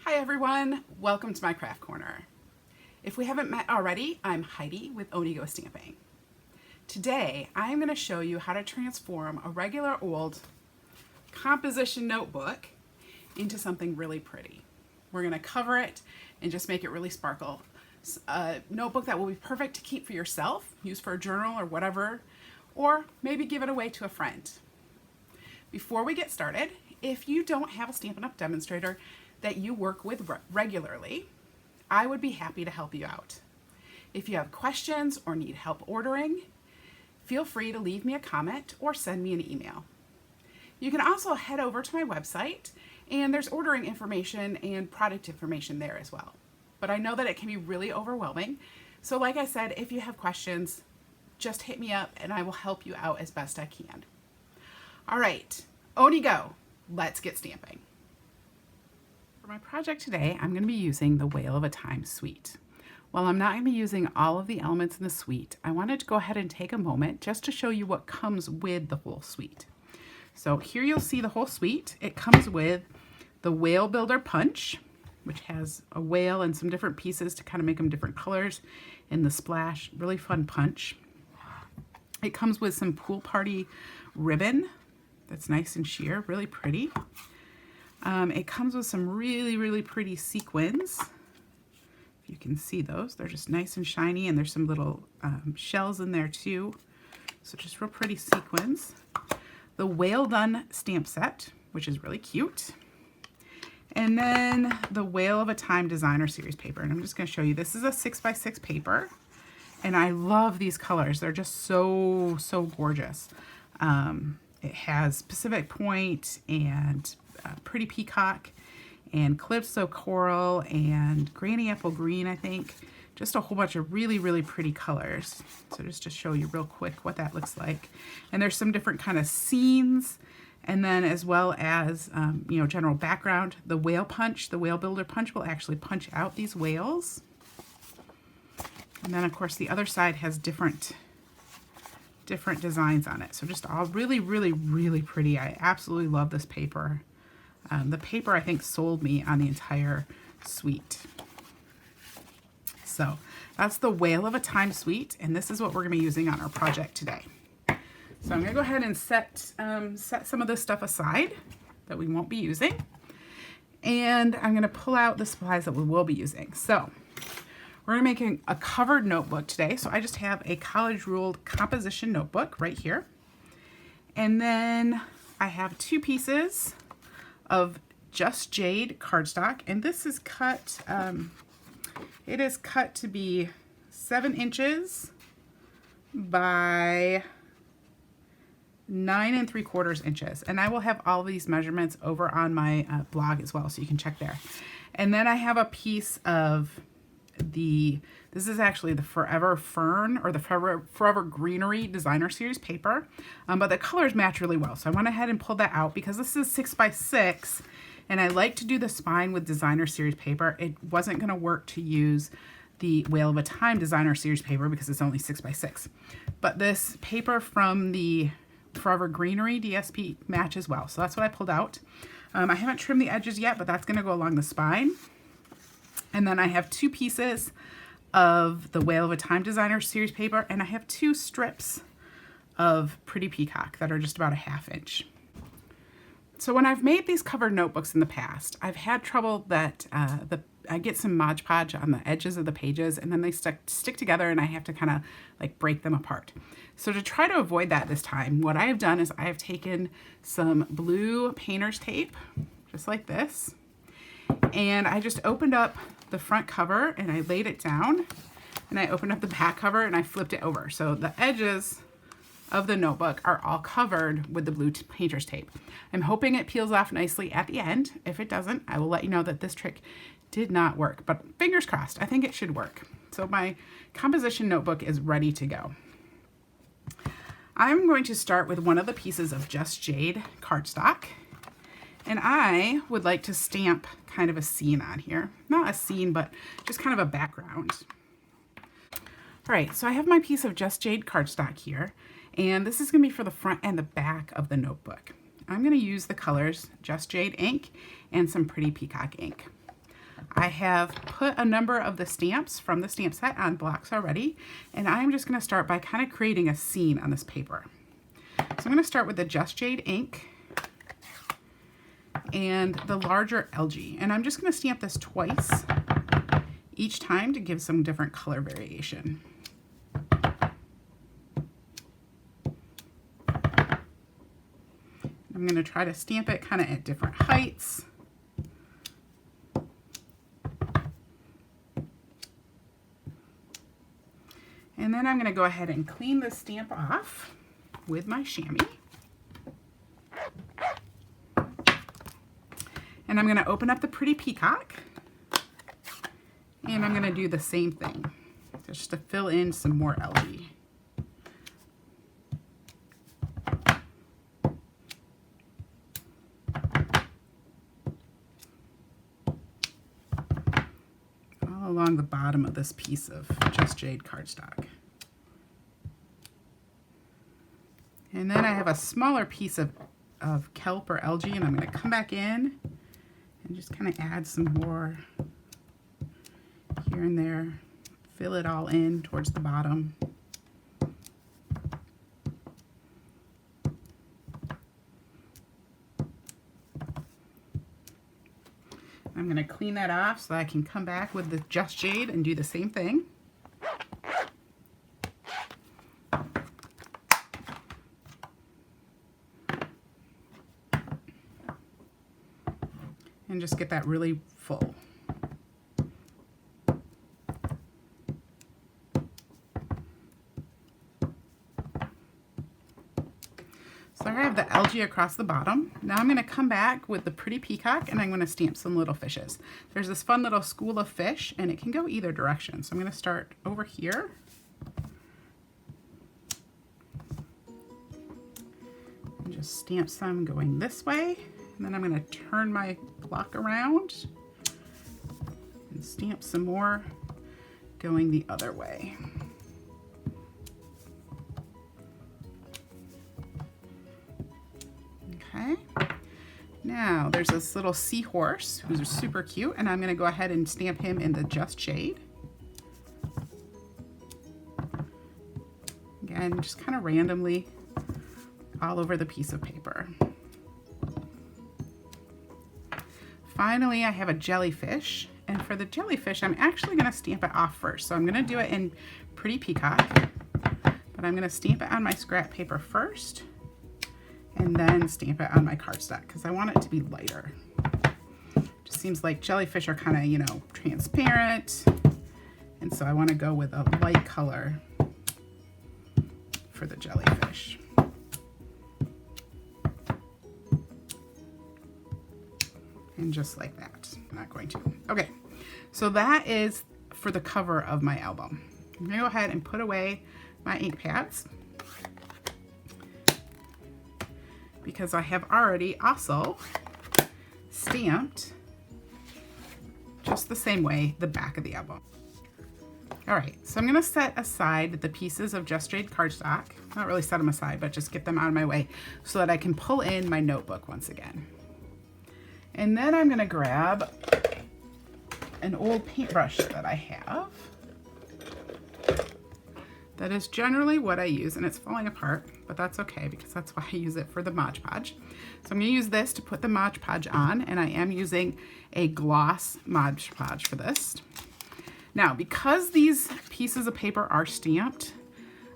Hi everyone, welcome to my craft corner. If we haven't met already, I'm Heidi with Onigo Stamping. Today I'm going to show you how to transform a regular old composition notebook into something really pretty. We're going to cover it and just make it really sparkle. A notebook that will be perfect to keep for yourself, use for a journal or whatever, or maybe give it away to a friend. Before we get started, if you don't have a Stampin' Up! Demonstrator that you work with regularly, I would be happy to help you out. If you have questions or need help ordering, feel free to leave me a comment or send me an email. You can also head over to my website and there's ordering information and product information there as well. But I know that it can be really overwhelming. So like I said, if you have questions, just hit me up and I will help you out as best I can. All right, Onigo, let's get stamping. For my project today, I'm going to be using the Whale of a Time suite. While I'm not going to be using all of the elements in the suite, I wanted to go ahead and take a moment just to show you what comes with the whole suite. So here you'll see the whole suite. It comes with the Whale Builder Punch, which has a whale and some different pieces to kind of make them different colors, and the splash, really fun punch. It comes with some Pool Party ribbon that's nice and sheer, really pretty. It comes with some really pretty sequins. If you can see those, they're just nice and shiny, and there's some little shells in there too. So just real pretty sequins. The Whale Done stamp set, which is really cute. And then the Whale of a Time designer series paper. And I'm just going to show you, this is a 6x6 paper. And I love these colors. They're just so gorgeous. It has Pacific Point and Pretty Peacock and Calypso Coral and Granny Apple Green, I think. Just a whole bunch of really pretty colors. So just to show you real quick what that looks like. And there's some different kind of scenes, and then as well as general background. The whale punch, the Whale Builder Punch, will actually punch out these whales. And then of course the other side has different designs on it. So just all really pretty. I absolutely love this paper. The paper, I think, sold me on the entire suite. So that's the Whale of a Time suite, and this is what we're going to be using on our project today. So I'm going to go ahead and set some of this stuff aside that we won't be using, and I'm going to pull out the supplies that we will be using. So we're going to make a covered notebook today. So I just have a college ruled composition notebook right here, and then I have two pieces of Just Jade cardstock, and this is cut, it is cut to be 7 inches by 9 3/4 inches, and I will have all these measurements over on my blog as well, so you can check there. And then I have a piece of this is actually the Forever Fern or the Forever Greenery designer series paper, but the colors match really well. So I went ahead and pulled that out because this is 6x6, and I like to do the spine with designer series paper. It wasn't going to work to use the Whale of a Time designer series paper because it's only 6x6. But this paper from the Forever Greenery DSP matches well. So that's what I pulled out. I haven't trimmed the edges yet, but that's going to go along the spine. And then I have two pieces of the Whale of a Time designer series paper, and I have 2 strips of Pretty Peacock that are just about a 1/2 inch. So when I've made these covered notebooks in the past, I've had trouble that I get some Mod Podge on the edges of the pages, and then they stick together, and I have to kind of like break them apart. So to try to avoid that this time, what I have done is I have taken some blue painter's tape, just like this, and I just opened up the front cover and I laid it down, and I opened up the back cover and I flipped it over. So the edges of the notebook are all covered with the blue painter's tape. I'm hoping it peels off nicely at the end. If it doesn't, I will let you know that this trick did not work, but fingers crossed, I think it should work. So my composition notebook is ready to go. I'm going to start with one of the pieces of Just Jade cardstock, and I would like to stamp kind of a scene on here. Not a scene, but just kind of a background. All right, so I have my piece of Just Jade cardstock here, and this is going to be for the front and the back of the notebook. I'm going to use the colors Just Jade ink and some Pretty Peacock ink. I have put a number of the stamps from the stamp set on blocks already, and I'm just going to start by kind of creating a scene on this paper. So I'm going to start with the Just Jade ink and the larger algae, and I'm just going to stamp this twice each time to give some different color variation. I'm going to try to stamp it kind of at different heights. And then I'm going to go ahead and clean the stamp off with my chamois. And I'm going to open up the Pretty Peacock. And I'm going to do the same thing, just to fill in some more algae. Along the bottom of this piece of Just Jade cardstock. And then I have a smaller piece of kelp or algae, and I'm going to come back in and just kind of add some more here and there. Fill it all in towards the bottom. I'm going to clean that off so that I can come back with the Just Jade and do the same thing. And just get that really full. So I have the algae across the bottom. Now I'm going to come back with the Pretty Peacock and I'm going to stamp some little fishes. There's this fun little school of fish and it can go either direction. So I'm going to start over here. And just stamp some going this way. And then I'm going to turn my block around and stamp some more going the other way. Okay, now there's this little seahorse who's super cute, and I'm going to go ahead and stamp him in the Just Jade. Again, just kind of randomly all over the piece of paper. Finally, I have a jellyfish, and for the jellyfish, I'm actually going to stamp it off first. So I'm going to do it in Pretty Peacock, but I'm going to stamp it on my scrap paper first, and then stamp it on my cardstock because I want it to be lighter. Just seems like jellyfish are kind of, you know, transparent, and so I want to go with a light color for the jellyfish. And just like that. I'm not going to. Okay, so that is for the cover of my album. I'm going to go ahead and put away my ink pads because I have already also stamped just the same way the back of the album. All right, so I'm going to set aside the pieces of Just Jade cardstock. Not really set them aside, but just get them out of my way so that I can pull in my notebook once again. And then I'm going to grab an old paintbrush that I have. That is generally what I use, and it's falling apart, but that's okay because that's why I use it for the Mod Podge. So I'm going to use this to put the Mod Podge on, and I am using a gloss Mod Podge for this. Now, because these pieces of paper are stamped,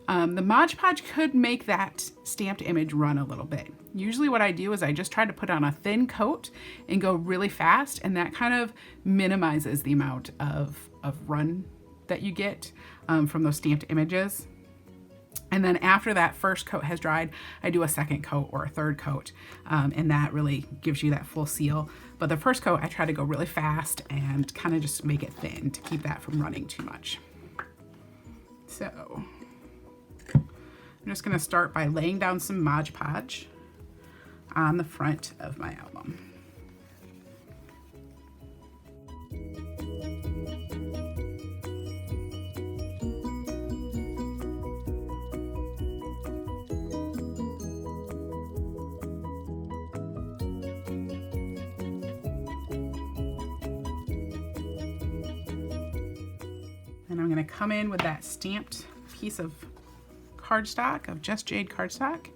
the Mod Podge could make that stamped image run a little bit. Usually what I do is I just try to put on a thin coat and go really fast, and that kind of minimizes the amount of run that you get from those stamped images. And then after that first coat has dried, I do a second coat or a third coat, and that really gives you that full seal. But the first coat, I try to go really fast and kind of just make it thin to keep that from running too much. So I'm just going to start by laying down some Mod Podge on the front of my album. I'm going to come in with that stamped piece of cardstock, of Just Jade cardstock,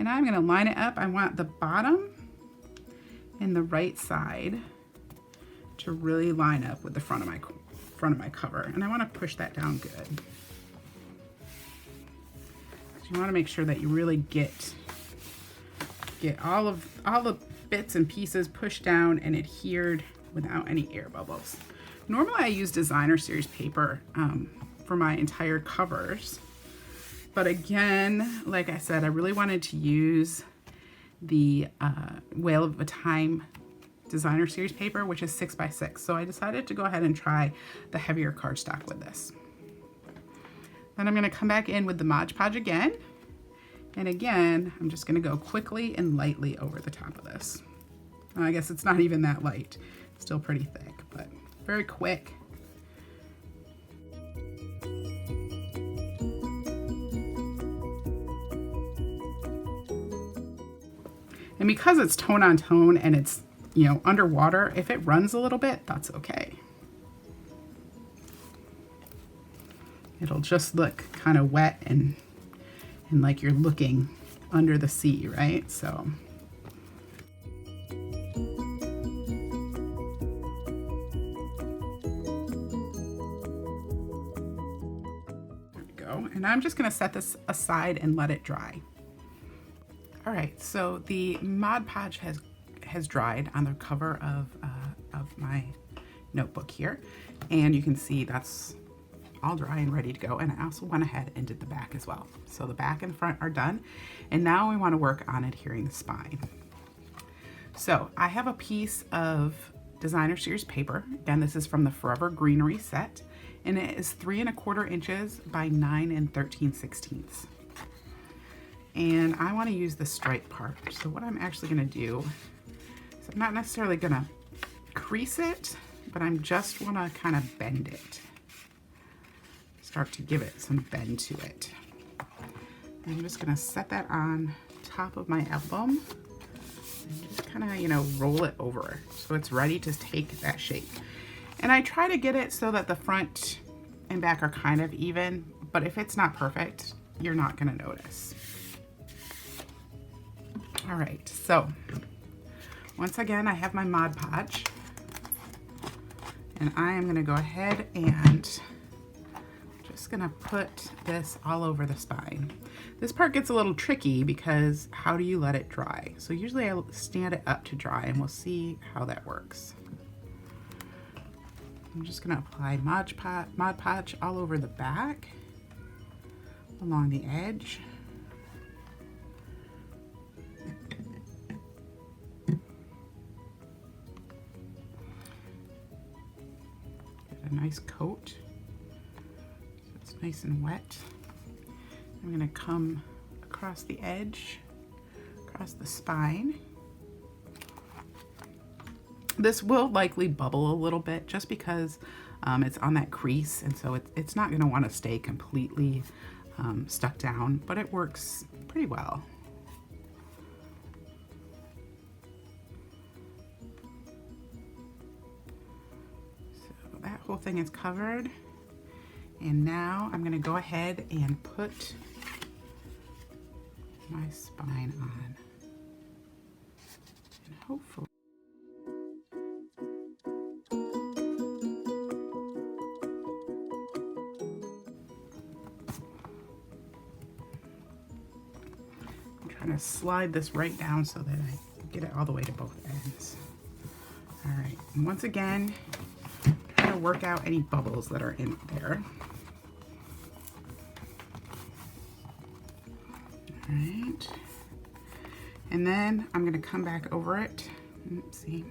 and I'm going to line it up. I want the bottom and the right side to really line up with the front of my cover, and I want to push that down good. So you want to make sure that you really get all the bits and pieces pushed down and adhered without any air bubbles. Normally I use designer series paper for my entire covers, but again, like I said, I really wanted to use the Whale of a Time designer series paper, which is 6x6. So I decided to go ahead and try the heavier cardstock with this. Then I'm going to come back in with the Mod Podge again. And again, I'm just going to go quickly and lightly over the top of this. I guess it's not even that light. It's still pretty thick, but very quick. And because it's tone on tone and it's, you know, underwater, if it runs a little bit, that's okay. It'll just look kind of wet and like you're looking under the sea, right? So. There we go. And I'm just gonna set this aside and let it dry. All right, so the Mod Podge has dried on the cover of my notebook here. And you can see that's all dry and ready to go. And I also went ahead and did the back as well. So the back and front are done. And now we want to work on adhering the spine. So I have a piece of designer series paper. Again, this is from the Forever Greenery set. And it is 3 1/4 inches by 9 13/16. And I want to use the stripe part. So what I'm actually going to do is I'm not necessarily going to crease it, but I'm just want to kind of bend it. Start to give it some bend to it. And I'm just going to set that on top of my album and just kind of, you know, roll it over so it's ready to take that shape. And I try to get it so that the front and back are kind of even, but if it's not perfect, you're not going to notice. All right, so once again, I have my Mod Podge, and I am going to go ahead and just going to put this all over the spine. This part gets a little tricky because how do you let it dry? So usually I stand it up to dry, and we'll see how that works. I'm just going to apply Mod Podge all over the back, along the edge. A nice coat so it's nice and wet. I'm going to come across the edge, across the spine. This will likely bubble a little bit just because it's on that crease, and so it's not going to want to stay completely stuck down, but it works pretty well. That whole thing is covered, and now I'm going to go ahead and put my spine on, and hopefully I'm trying to slide this right down so that I get it all the way to both ends. All right, and once again, work out any bubbles that are in there. All right, and then I'm going to come back over it. Let's see,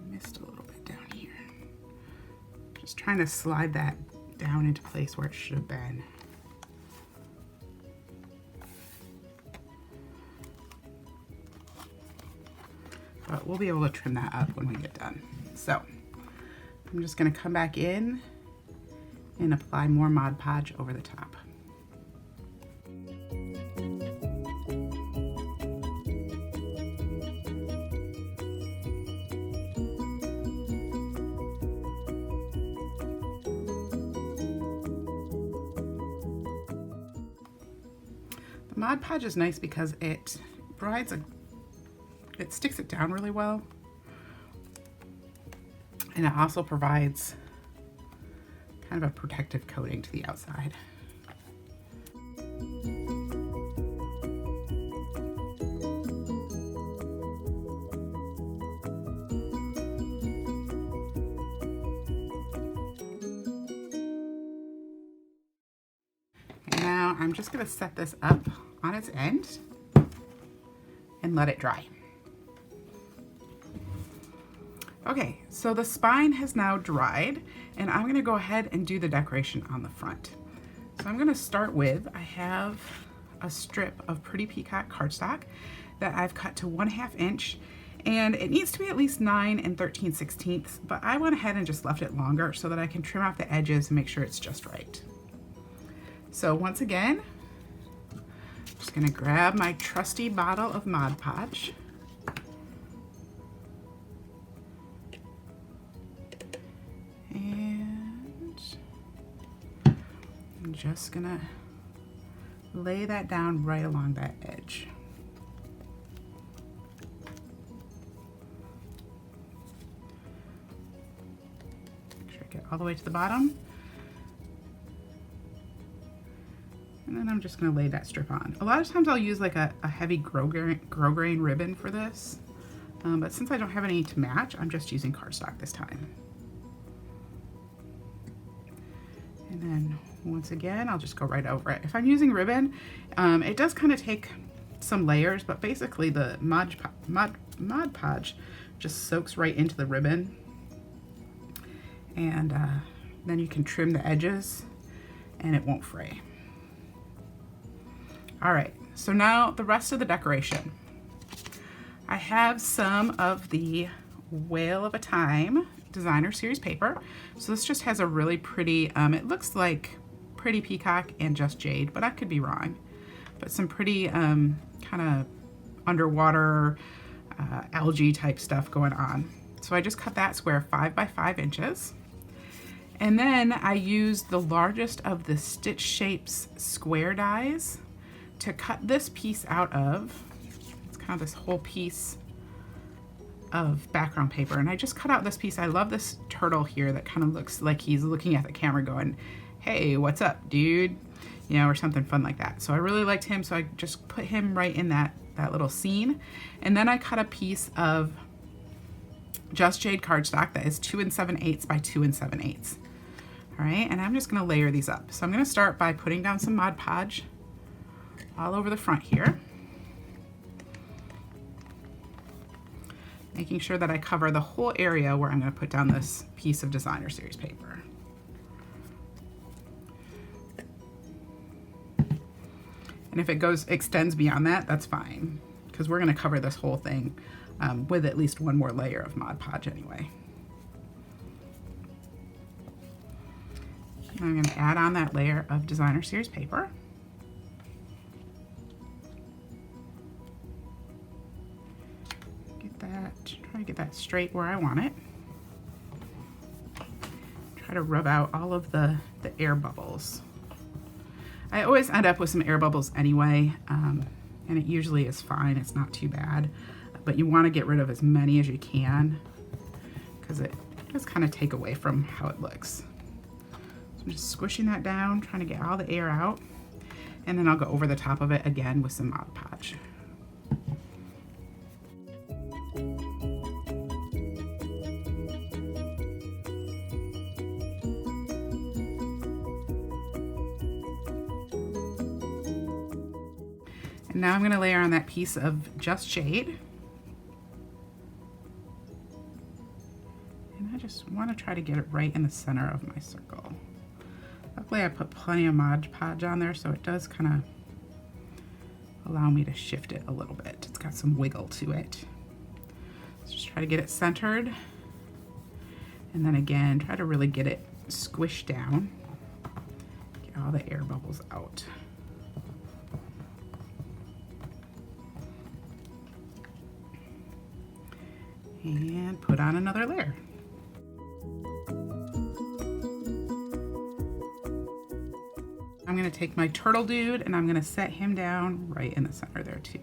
missed a little bit down here. Just trying to slide that down into place where it should have been. But we'll be able to trim that up when we get done. So I'm just going to come back in and apply more Mod Podge over the top. The Mod Podge is nice because it sticks it down really well. And it also provides kind of a protective coating to the outside. And now I'm just going to set this up on its end and let it dry. Okay, so the spine has now dried, and I'm going to go ahead and do the decoration on the front. So I'm going to start with, I have a strip of Pretty Peacock cardstock that I've cut to 1/2 inch, and it needs to be at least 9 3/16, but I went ahead and just left it longer so that I can trim off the edges and make sure it's just right. So once again, I'm just going to grab my trusty bottle of Mod Podge. And I'm just gonna lay that down right along that edge. Make sure I get all the way to the bottom. And then I'm just gonna lay that strip on. A lot of times I'll use like a heavy grosgrain ribbon for this, but since I don't have any to match, I'm just using cardstock this time. And then once again, I'll just go right over it. If I'm using ribbon, it does kind of take some layers, but basically the Mod Podge just soaks right into the ribbon. And then you can trim the edges and it won't fray. All right, so now the rest of the decoration. I have some of the Whale of a Time designer series paper. So this just has a really pretty, it looks like Pretty Peacock and Just Jade, but I could be wrong. But some pretty kind of underwater algae type stuff going on. So I just cut that square 5 by 5 inches. And then I used the largest of the Stitch Shapes square dies to cut this piece out of. It's kind of this whole piece of background paper, and I just cut out this piece. I love this turtle here that kind of looks like he's looking at the camera going, hey, what's up, dude? You know, or something fun like that. So I really liked him, so I just put him right in that little scene. And then I cut a piece of Just Jade cardstock that is 2 7/8 by 2 7/8. All right, and I'm just gonna layer these up. So I'm gonna start by putting down some Mod Podge all over the front here. Making sure that I cover the whole area where I'm going to put down this piece of designer series paper. And if it extends beyond that, that's fine, because we're going to cover this whole thing with at least one more layer of Mod Podge anyway. And I'm going to add on that layer of designer series paper. Try to get that straight where I want it. Try to rub out all of the air bubbles. I always end up with some air bubbles anyway, and it usually is fine. It's not too bad, but you want to get rid of as many as you can because it does kind of take away from how it looks. So I'm just squishing that down, trying to get all the air out, and then I'll go over the top of it again with some Mod Podge. And now I'm going to layer on that piece of Just Jade. And I just want to try to get it right in the center of my circle. Luckily I put plenty of Mod Podge on there, so it does kind of allow me to shift it a little bit. It's got some wiggle to it. So just try to get it centered. And then again, try to really get it squished down. Get all the air bubbles out. And put on another layer. I'm going gonna take my turtle dude and I'm gonna set him down right in the center there too.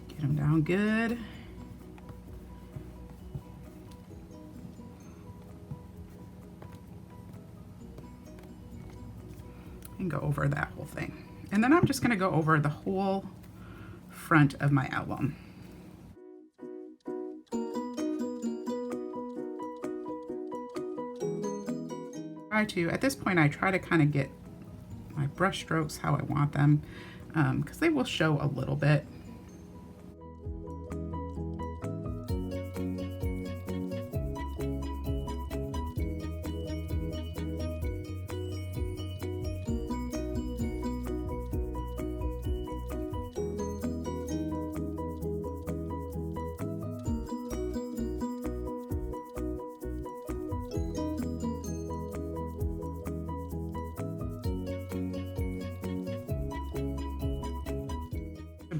Get him down good. And go over that whole thing. And then I'm just gonna go over the whole front of my album. At this point, I try to kind of get my brush strokes how I want them, because they will show a little bit.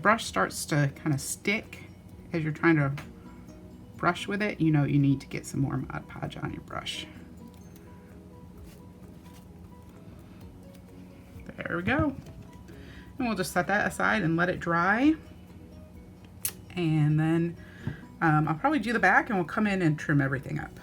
Brush starts to kind of stick as you're trying to brush with it, you know you need to get some more Mod Podge on your brush. There we go. And we'll just set that aside and let it dry. And then I'll probably do the back and we'll come in and trim everything up.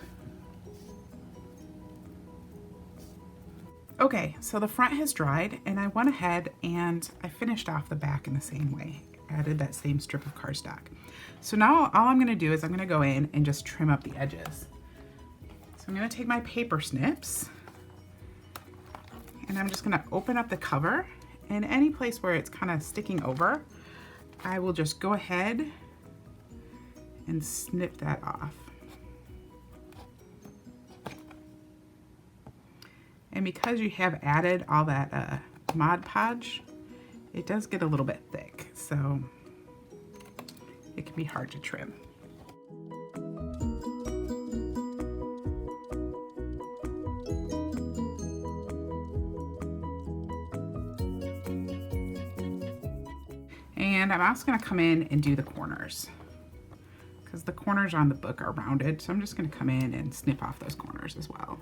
Okay, so the front has dried and I went ahead and I finished off the back in the same way. Added that same strip of cardstock. So now all I'm gonna do is I'm gonna go in and just trim up the edges. So I'm gonna take my paper snips and I'm just gonna open up the cover, and any place where it's kind of sticking over, I will just go ahead and snip that off. And because you have added all that Mod Podge, it does get a little bit thick, so it can be hard to trim. And I'm also going to come in and do the corners, because the corners on the book are rounded, so I'm just going to come in and snip off those corners as well.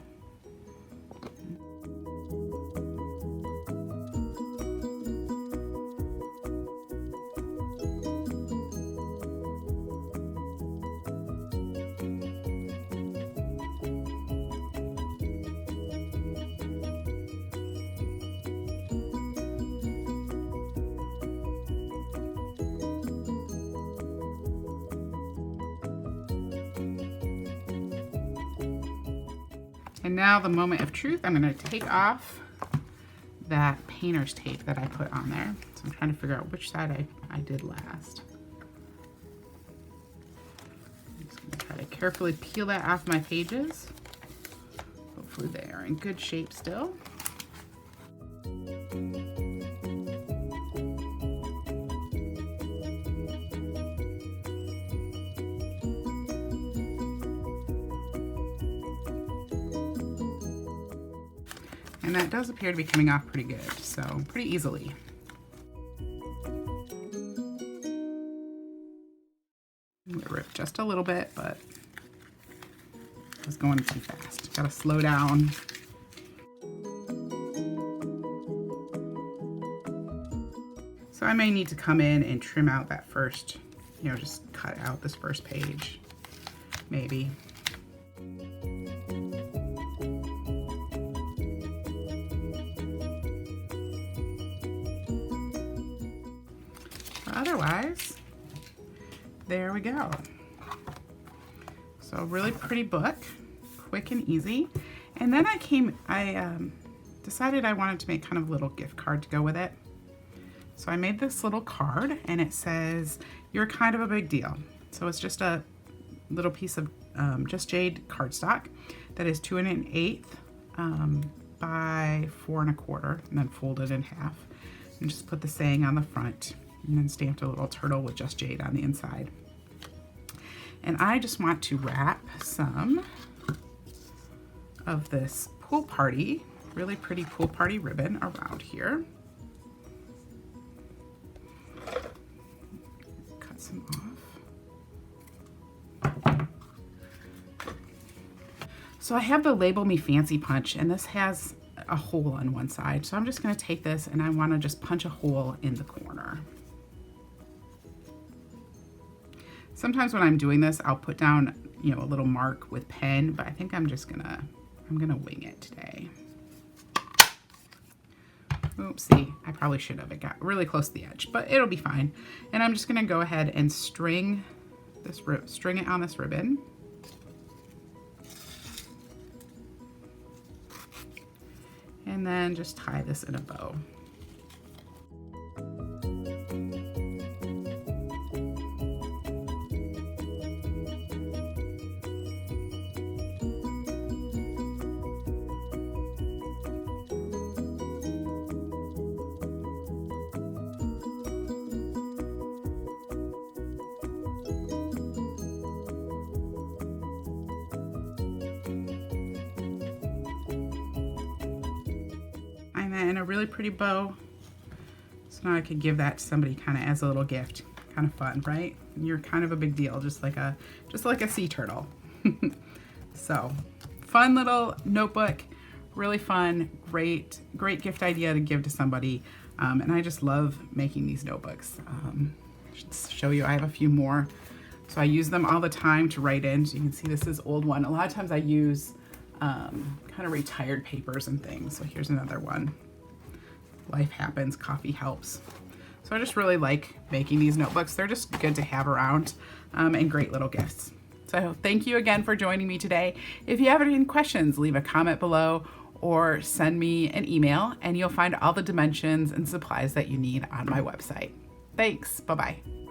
And now the moment of truth, I'm going to take off that painter's tape that I put on there. So I'm trying to figure out which side I did last. I'm just going to try to carefully peel that off my pages. Hopefully they are in good shape still. And that does appear to be coming off pretty good, so pretty easily. I'm gonna rip just a little bit, but I was going too fast. Gotta slow down. So I may need to come in and trim out that first, you know, just cut out this first page, maybe. Otherwise, there we go. So really pretty book, quick and easy. And then I decided I wanted to make kind of a little gift card to go with it. So I made this little card and it says, "You're kind of a big deal." So it's just a little piece of Just Jade cardstock that is 2 1/8 by 4 1/4, and then folded in half. And just put the saying on the front, and then stamped a little turtle with Just Jade on the inside. And I just want to wrap some of this pool party, really pretty pool party ribbon around here. Cut some off. So I have the Label Me Fancy punch, and this has a hole on one side. So I'm just going to take this and I want to just punch a hole in the corner. Sometimes when I'm doing this, I'll put down, you know, a little mark with pen, but I think I'm gonna wing it today. Oopsie, I probably should have. It got really close to the edge, but it'll be fine. And I'm just gonna go ahead and string it on this ribbon. And then just tie this in a bow. In a really pretty bow. So now I could give that to somebody kind of as a little gift. Kind of fun, right? And you're kind of a big deal, just like a sea turtle. So fun little notebook, really fun, great gift idea to give to somebody. And I just love making these notebooks. Just show you, I have a few more. So I use them all the time to write in. So you can see this is old one. A lot of times I use kind of retired papers and things. So here's another one. Life happens, coffee helps. So I just really like making these notebooks. They're just good to have around and great little gifts. So thank you again for joining me today. If you have any questions, leave a comment below or send me an email and you'll find all the dimensions and supplies that you need on my website. Thanks, bye-bye.